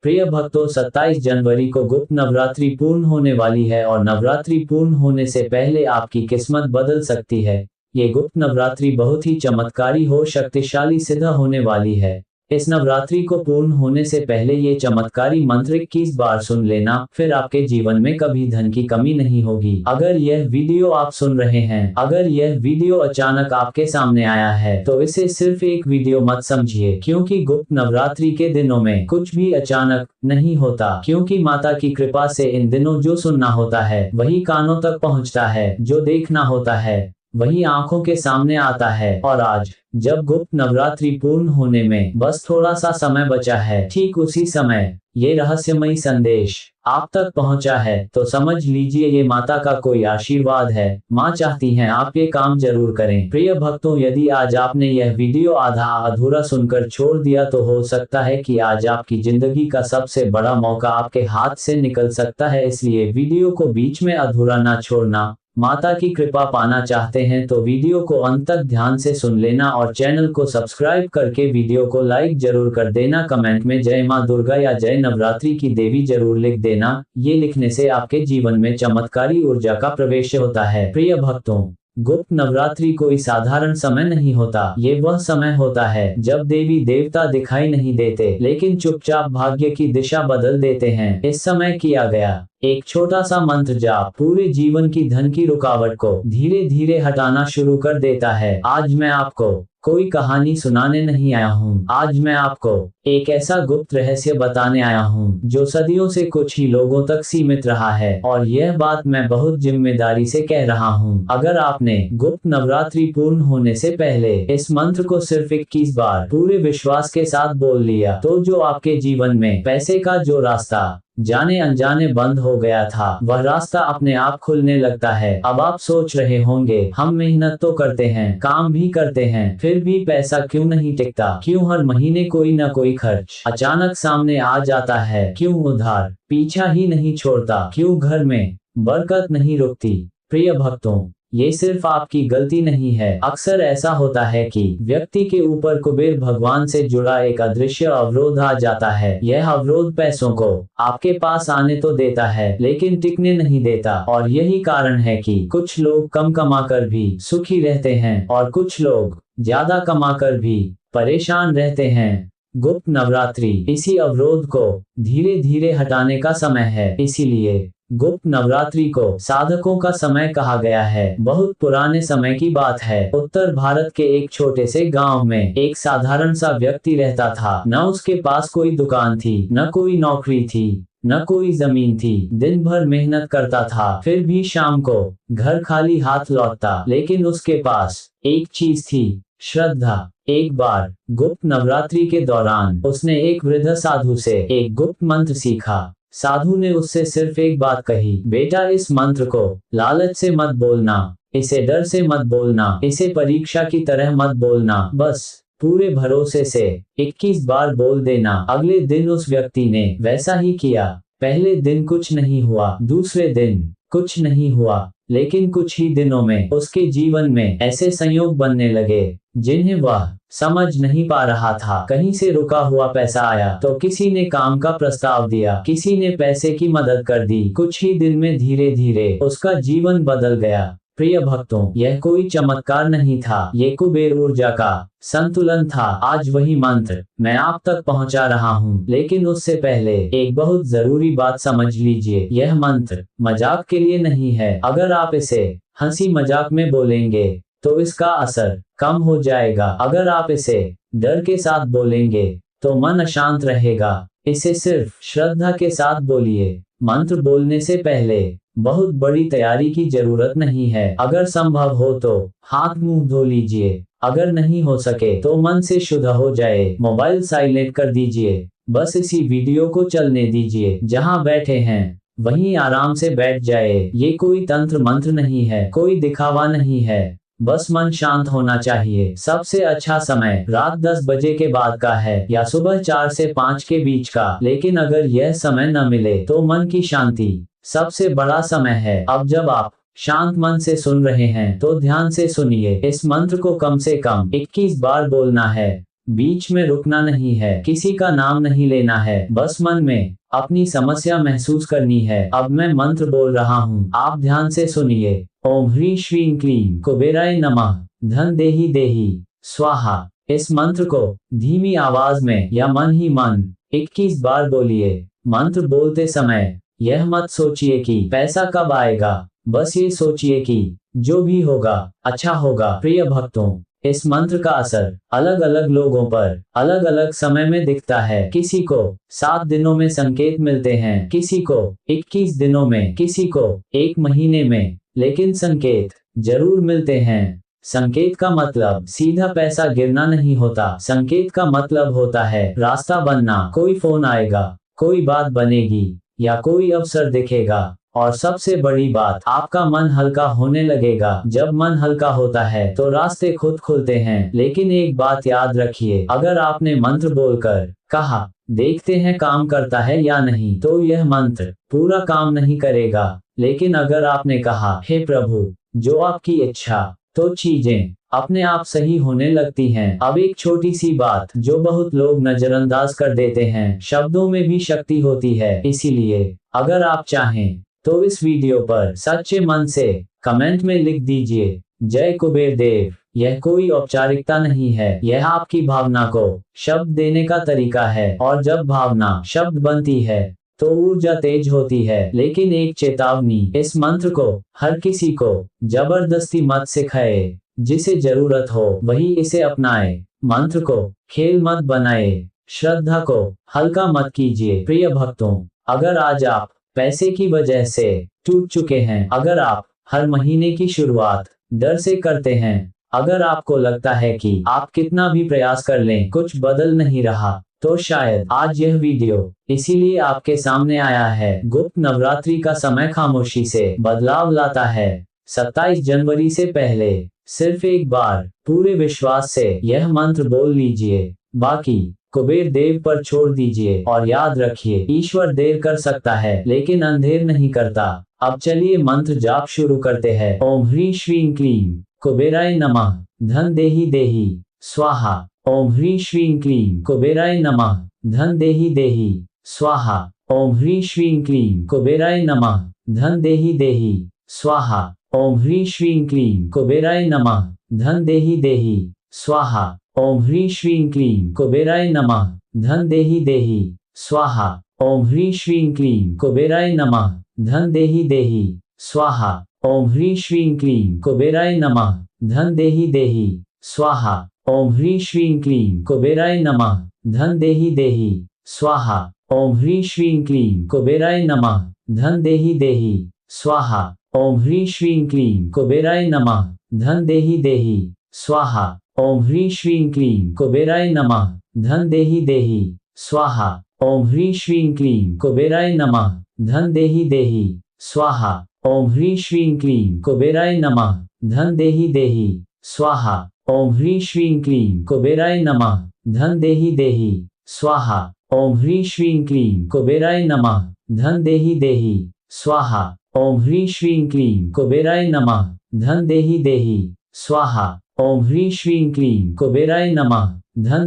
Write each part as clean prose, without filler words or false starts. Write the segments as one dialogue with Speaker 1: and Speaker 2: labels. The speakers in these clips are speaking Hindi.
Speaker 1: प्रिय भक्तों, 27 जनवरी को गुप्त नवरात्रि पूर्ण होने वाली है और नवरात्रि पूर्ण होने से पहले आपकी किस्मत बदल सकती है। ये गुप्त नवरात्रि बहुत ही चमत्कारी हो शक्तिशाली सिद्ध होने वाली है। इस नवरात्रि को पूर्ण होने से पहले ये चमत्कारी मंत्र 21 बार सुन लेना, फिर आपके जीवन में कभी धन की कमी नहीं होगी। अगर यह वीडियो आप सुन रहे हैं, अगर यह वीडियो अचानक आपके सामने आया है तो इसे सिर्फ एक वीडियो मत समझिए, क्योंकि गुप्त नवरात्रि के दिनों में कुछ भी अचानक नहीं होता, क्योंकि माता की कृपा से इन दिनों जो सुनना होता है वही कानों तक पहुंचता है, जो देखना होता है वही आंखों के सामने आता है। और आज जब गुप्त नवरात्रि पूर्ण होने में बस थोड़ा सा समय बचा है, ठीक उसी समय ये रहस्यमयी संदेश आप तक पहुंचा है, तो समझ लीजिए ये माता का कोई आशीर्वाद है। माँ चाहती हैं आप ये काम जरूर करें। प्रिय भक्तों, यदि आज आपने यह वीडियो आधा अधूरा सुनकर छोड़ दिया तो हो सकता है कि आज आपकी जिंदगी का सबसे बड़ा मौका आपके हाथ से निकल सकता है, इसलिए वीडियो को बीच में अधूरा ना छोड़ना। माता की कृपा पाना चाहते हैं तो वीडियो को अंत तक ध्यान से सुन लेना और चैनल को सब्सक्राइब करके वीडियो को लाइक जरूर कर देना। कमेंट में जय मां दुर्गा या जय नवरात्रि की देवी जरूर लिख देना। ये लिखने से आपके जीवन में चमत्कारी ऊर्जा का प्रवेश होता है। प्रिय भक्तों, गुप्त नवरात्रि कोई साधारण समय नहीं होता। ये वह समय होता है जब देवी देवता दिखाई नहीं देते, लेकिन चुपचाप भाग्य की दिशा बदल देते हैं। इस समय किया गया एक छोटा सा मंत्र जाप पूरे जीवन की धन की रुकावट को धीरे धीरे हटाना शुरू कर देता है। आज मैं आपको कोई कहानी सुनाने नहीं आया हूँ, आज मैं आपको एक ऐसा गुप्त रहस्य बताने आया हूँ जो सदियों से कुछ ही लोगों तक सीमित रहा है, और यह बात मैं बहुत जिम्मेदारी से कह रहा हूँ। अगर आपने गुप्त नवरात्रि पूर्ण होने से पहले इस मंत्र को सिर्फ 21 बार पूरे विश्वास के साथ बोल लिया, तो जो आपके जीवन में पैसे का जो रास्ता जाने अनजाने बंद हो गया था, वह रास्ता अपने आप खुलने लगता है। अब आप सोच रहे होंगे, हम मेहनत तो करते हैं, काम भी करते हैं, फिर भी पैसा क्यों नहीं टिकता? क्यों हर महीने कोई ना कोई खर्च अचानक सामने आ जाता है? क्यों उधार पीछा ही नहीं छोड़ता? क्यों घर में बरकत नहीं रुकती? प्रिय भक्तों, ये सिर्फ आपकी गलती नहीं है। अक्सर ऐसा होता है कि व्यक्ति के ऊपर कुबेर भगवान से जुड़ा एक अदृश्य अवरोध आ जाता है। यह अवरोध पैसों को आपके पास आने तो देता है, लेकिन टिकने नहीं देता। और यही कारण है कि कुछ लोग कम कमाकर भी सुखी रहते हैं और कुछ लोग ज्यादा कमाकर भी परेशान रहते हैं। गुप्त नवरात्रि इसी अवरोध को धीरे धीरे हटाने का समय है। इसीलिए गुप्त नवरात्रि को साधकों का समय कहा गया है। बहुत पुराने समय की बात है। उत्तर भारत के एक छोटे से गांव में एक साधारण सा व्यक्ति रहता था। न उसके पास कोई दुकान थी, न कोई नौकरी थी, न कोई जमीन थी। दिन भर मेहनत करता था, फिर भी शाम को घर खाली हाथ लौटता। लेकिन उसके पास एक चीज थी, श्रद्धा। एक बार गुप्त नवरात्रि के दौरान उसने एक वृद्ध साधु से एक गुप्त मंत्र सीखा। साधु ने उससे सिर्फ एक बात कही, बेटा इस मंत्र को लालच से मत बोलना, इसे डर से मत बोलना, इसे परीक्षा की तरह मत बोलना, बस पूरे भरोसे से 21 बार बोल देना। अगले दिन उस व्यक्ति ने वैसा ही किया। पहले दिन कुछ नहीं हुआ, दूसरे दिन कुछ नहीं हुआ, लेकिन कुछ ही दिनों में उसके जीवन में ऐसे संयोग बनने लगे जिन्हें वह समझ नहीं पा रहा था। कहीं से रुका हुआ पैसा आया तो किसी ने काम का प्रस्ताव दिया, किसी ने पैसे की मदद कर दी। कुछ ही दिन में धीरे धीरे उसका जीवन बदल गया। प्रिय भक्तों, यह कोई चमत्कार नहीं था, ये कुबेर ऊर्जा का संतुलन था। आज वही मंत्र मैं आप तक पहुंचा रहा हूं, लेकिन उससे पहले एक बहुत जरूरी बात समझ लीजिए। यह मंत्र मजाक के लिए नहीं है। अगर आप इसे हंसी मजाक में बोलेंगे तो इसका असर कम हो जाएगा। अगर आप इसे डर के साथ बोलेंगे तो मन अशांत रहेगा। इसे सिर्फ श्रद्धा के साथ बोलिए। मंत्र बोलने से पहले बहुत बड़ी तैयारी की जरूरत नहीं है। अगर संभव हो तो हाथ मुंह धो लीजिए, अगर नहीं हो सके तो मन से शुद्ध हो जाए। मोबाइल साइलेंट कर दीजिए, बस इसी वीडियो को चलने दीजिए। जहां बैठे हैं वहीं आराम से बैठ जाए। ये कोई तंत्र मंत्र नहीं है, कोई दिखावा नहीं है, बस मन शांत होना चाहिए। सबसे अच्छा समय रात 10 बजे के बाद का है या सुबह 4 से 5 के बीच का, लेकिन अगर यह समय न मिले तो मन की शांति सबसे बड़ा समय है। अब जब आप शांत मन से सुन रहे हैं तो ध्यान से सुनिए। इस मंत्र को कम से कम 21 बार बोलना है। बीच में रुकना नहीं है, किसी का नाम नहीं लेना है, बस मन में अपनी समस्या महसूस करनी है। अब मैं मंत्र बोल रहा हूँ, आप ध्यान से सुनिए। ओम ह्रीं श्रीं क्लीं कुबेराय नमः, धन देहि देहि स्वाहा। इस मंत्र को धीमी आवाज में या मन ही मन 21 बार बोलिए। मंत्र बोलते समय यह मत सोचिए कि पैसा कब आएगा, बस ये सोचिए कि जो भी होगा अच्छा होगा। प्रिय भक्तों, इस मंत्र का असर अलग अलग लोगों पर अलग अलग समय में दिखता है। किसी को 7 दिनों में संकेत मिलते हैं, किसी को 21 दिनों में, किसी को 1 महीने में, लेकिन संकेत जरूर मिलते हैं। संकेत का मतलब सीधा पैसा गिरना नहीं होता। संकेत का मतलब होता है रास्ता बनना, कोई फोन आएगा, कोई बात बनेगी या कोई अवसर दिखेगा। और सबसे बड़ी बात, आपका मन हल्का होने लगेगा। जब मन हल्का होता है तो रास्ते खुद खुलते हैं। लेकिन एक बात याद रखिए, अगर आपने मंत्र बोलकर कहा देखते हैं काम करता है या नहीं, तो यह मंत्र पूरा काम नहीं करेगा। लेकिन अगर आपने कहा हे प्रभु, जो आपकी इच्छा, तो चीजें अपने आप सही होने लगती हैं। अब एक छोटी सी बात जो बहुत लोग नजरअंदाज कर देते हैं, शब्दों में भी शक्ति होती है। इसीलिए अगर आप चाहें तो इस वीडियो पर सच्चे मन से कमेंट में लिख दीजिए जय कुबेर देव। यह कोई औपचारिकता नहीं है, यह आपकी भावना को शब्द देने का तरीका है। और जब भावना शब्द बनती है तो ऊर्जा तेज होती है। लेकिन एक चेतावनी, इस मंत्र को हर किसी को जबरदस्ती मत सिखाए। जिसे जरूरत हो वही इसे अपनाए। मंत्र को खेल मत बनाए, श्रद्धा को हल्का मत कीजिए। प्रिय भक्तों, अगर आज आप पैसे की वजह से टूट चुके हैं, अगर आप हर महीने की शुरुआत डर से करते हैं, अगर आपको लगता है कि आप कितना भी प्रयास कर लें कुछ बदल नहीं रहा, तो शायद आज यह वीडियो इसीलिए आपके सामने आया है। गुप्त नवरात्रि का समय खामोशी से बदलाव लाता है। 27 जनवरी से पहले सिर्फ एक बार पूरे विश्वास से यह मंत्र बोल लीजिए, बाकी कुबेर देव पर छोड़ दीजिए। और याद रखिए, ईश्वर देर कर सकता है लेकिन अंधेर नहीं करता। अब चलिए मंत्र जाप शुरू करते हैं। ओम ह्रीं श्रीं क्लीं कुबेराय नमः, धन देहि देहि स्वाहा। ओम ह्रीं श्रीं क्लीं कुबेराय नमः, धन देहि देहि स्वाहा। ओम ह्रीं श्रीं क्लीं कुबेराय नमः, धन देहि देहि स्वाहा। ओम ह्रीं श्रीं क्लीं कुबेराय नमः, धन देहि देहि स्वाहा। ओम ह्रीं श्रीं क्लीं कुबेराय नमः, धन देहि देहि स्वाहा। ओम ह्रीं श्रीं क्लीं कुबेराय नमः, धन देहि देहि स्वाहा। ओम ह्रीं श्रीं क्लीं कुबेराय नमः, धन देहि देहि स्वाहा। ओम ह्रीं श्रीं क्लीं कुबेराय नमः, धन देहि देहि स्वाहा। ओम ह्रीं श्रीं क्लीं कुबेराय नमः, धन देहि देहि स्वाहा। ओम ह्रीं श्रीं क्लीं कुबेराय नमः, धन देहि देहि स्वाहा। ओम ह्रीं श्रीं क्लीं कुबेराय नमः, धन देहि देहि स्वाहा। ओम ह्रीं श्रीं क्लीं कुबेराय नमः, धन देहि देहि स्वाहा। ओम ह्रीं श्रीं क्लीं कुबेराय नमः, धन देहि देहि स्वाहा। ओम ह्रीं श्रीं क्लीं कुबेराय नमः, धन देहि देहि स्वाहा। ओम ह्रीं श्रीं क्लीं कुबेराय नमः, धन देहि देहि स्वाहा। ओम ह्रीं श्रीं क्लीं कुबेराय नमः, धन देहि देहि स्वाहा। ओम ह्रीं श्रीं क्लीं कुबेराय नमः,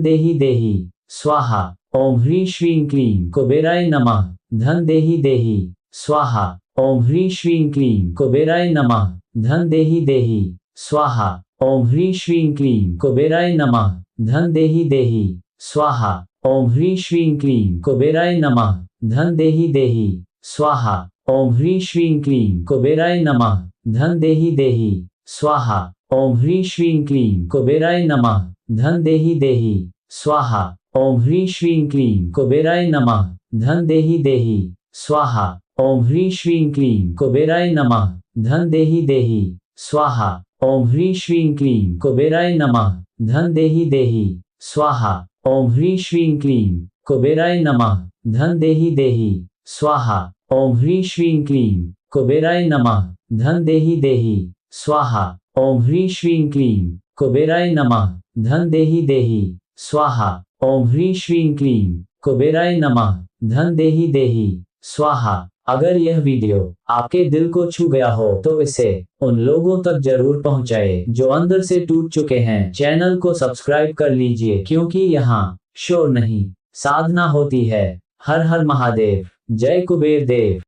Speaker 1: धन देहि देहि स्वाहा। ओम ह्रीं श्रीं क्लीं कुबेराय नमः, धन देहि देहि स्वाहा। ओम ह्रीं श्रीं क्लीं कुबेराय नमः, धन देहि देहि स्वाहा। ओम ह्रीं श्रीं क्लीं कुबेराय नमः, धन देहि देहि स्वाहा। ओम ह्रीं श्रीं क्लीं कुबेराय नमः, धन देहि देहि स्वाहा। ओम ह्रीं श्रीं क्लीं कुबेराय नमः, धन देहि देहि स्वाहा। ओम ह्रीं श्रीं क्लीं कुबेराय नमः, धन देहि देहि स्वाहा। ओम ह्रीं श्रीं क्लीं कुबेराय नमः, धन देहि देहि स्वाहा। ओम ह्रीं श्रीं क्लीं कुबेराय नमः, धन देहि देहि स्वाहा। ओम ह्रीं श्रीं क्लीं कुबेराय नमः, धन देहि देहि स्वाहा। ओम ह्रीं श्रीं क्लीं कुबेराय नमः, धन देहि देहि स्वाहा। ओम ह्रीं श्रीं क्लीं कुबेराय नमः, धन देहि देहि स्वाहा। ओम ह्रीं श्रीं क्लीं कुबेराय नमः, धन देहि देहि स्वाहा। ओम ह्रीं श्रीं क्लीं कुबेराय नमः, धन देहि देहि स्वाहा। अगर यह वीडियो आपके दिल को छू गया हो तो इसे उन लोगों तक जरूर पहुंचाए जो अंदर से टूट चुके हैं। चैनल को सब्सक्राइब कर लीजिए क्योंकि यहाँ शोर नहीं, साधना होती है। हर हर महादेव। जय कुबेर देव।